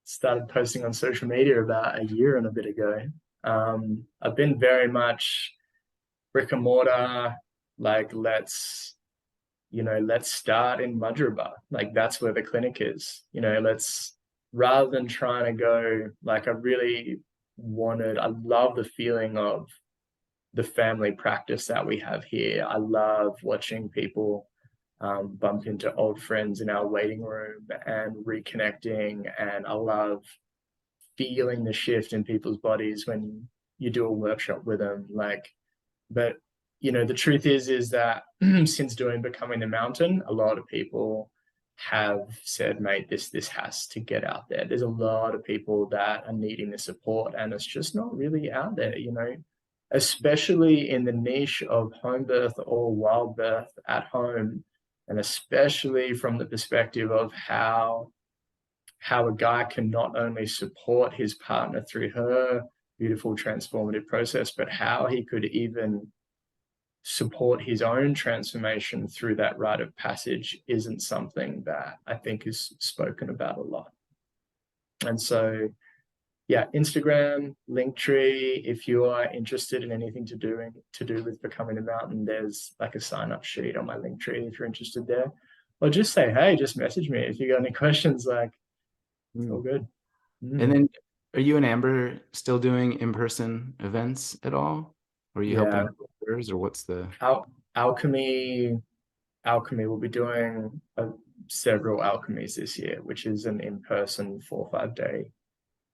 started posting on social media about a year and a bit ago. I've been very much brick and mortar, like let's start in Madraba. Like that's where the clinic is. You know, let's rather than trying to go like I love the feeling of the family practice that we have here. I love watching people bump into old friends in our waiting room and reconnecting. And I love feeling the shift in people's bodies when you do a workshop with them. Like, but you know, the truth is that since doing Becoming the Mountain, a lot of people have said, mate, this has to get out there. There's a lot of people that are needing the support, and it's just not really out there, you know, especially in the niche of home birth or wild birth at home, and especially from the perspective of how a guy can not only support his partner through her beautiful transformative process, but how he could even support his own transformation through that rite of passage isn't something that I think is spoken about a lot. And so, yeah, Instagram, Linktree. If you are interested in anything to do with Becoming a Mountain, there's like a sign up sheet on my Linktree if you're interested there. Or just say, hey, just message me if you got any questions. Like, it's all good. And then are you and Amber still doing in-person events at all? Or are you helping Yeah. others, or what's the Alchemy will be doing several alchemies this year, which is an in-person 4 or 5 day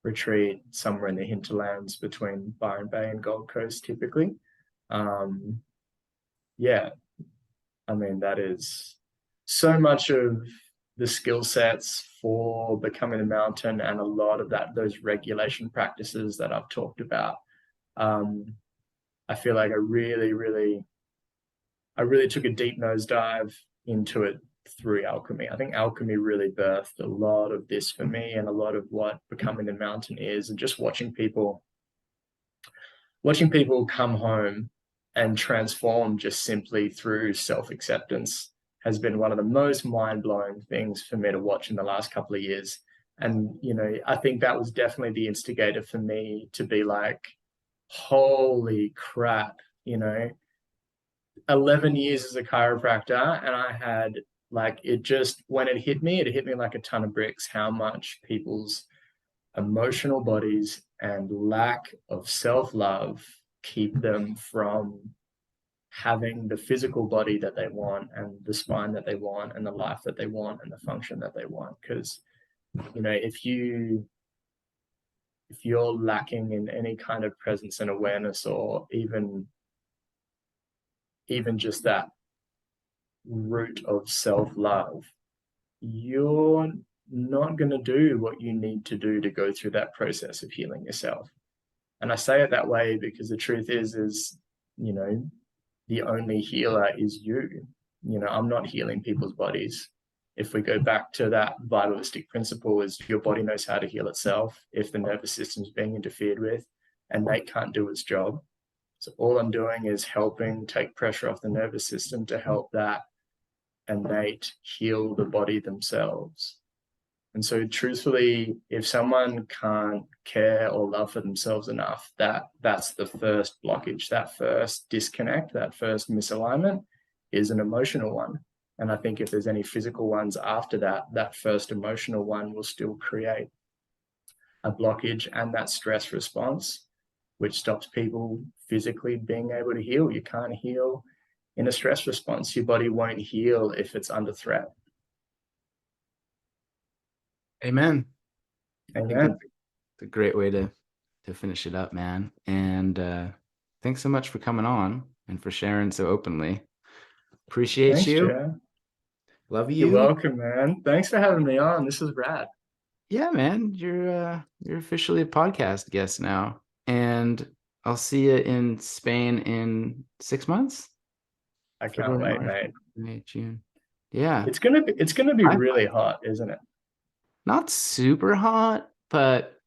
retreat somewhere in the hinterlands between Byron Bay and Gold Coast, typically. Um, yeah, I mean, that is so much of the skill sets for Becoming a Mountain and a lot of those regulation practices that I've talked about. I feel like I really took a deep nosedive into it through Alchemy. I think Alchemy really birthed a lot of this for me and a lot of what Becoming the Mountain is, and just watching people come home and transform just simply through self-acceptance has been one of the most mind-blowing things for me to watch in the last couple of years. And, you know, I think that was definitely the instigator for me to be like, holy crap, you know, 11 years as a chiropractor, and I had like when it hit me like a ton of bricks how much people's emotional bodies and lack of self-love keep them from having the physical body that they want and the spine that they want and the life that they want and the function that they want. Because, you know, if you're lacking in any kind of presence and awareness, or even just that root of self-love, you're not going to do what you need to do to go through that process of healing yourself. And I say it that way because the truth is, you know, the only healer is you. You know, I'm not healing people's bodies. if we go back to that vitalistic principle, is your body knows how to heal itself if the nervous system is being interfered with and they can't do its job. So all I'm doing is helping take pressure off the nervous system to help that innate heal the body themselves. And so truthfully, if someone can't care or love for themselves enough, that's the first blockage, that first disconnect, that first misalignment is an emotional one. And I think if there's any physical ones after that, that first emotional one will still create a blockage and that stress response, which stops people physically being able to heal. You can't heal in a stress response. Your body won't heal if it's under threat. Amen. I think Amen. that's a great way to finish it up, man. And thanks so much for coming on and for sharing so openly. Appreciate Thanks, you. Joe. Love You're you. welcome, man. Thanks for having me on. This is rad. Yeah, man. You're officially a podcast guest now. And I'll see you in Spain in 6 months. I can't February, wait, March, mate. May, June. Yeah. It's gonna be I really hot, isn't it? Not super hot, but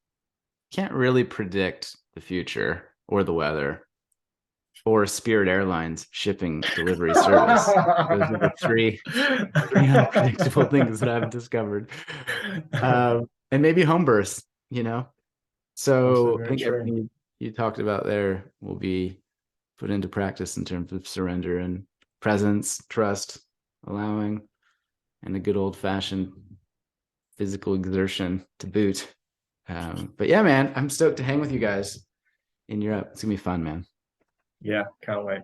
can't really predict the future or the weather or Spirit Airlines shipping delivery service. Those are the three unpredictable things that I've discovered. And maybe home births, you know. Also So I very think true. everything you talked about there will be put into practice in terms of surrender and presence, trust, allowing, and a good old fashioned physical exertion to boot. But yeah, man, I'm stoked to hang with you guys in Europe. It's gonna be fun, man. Yeah, can't wait.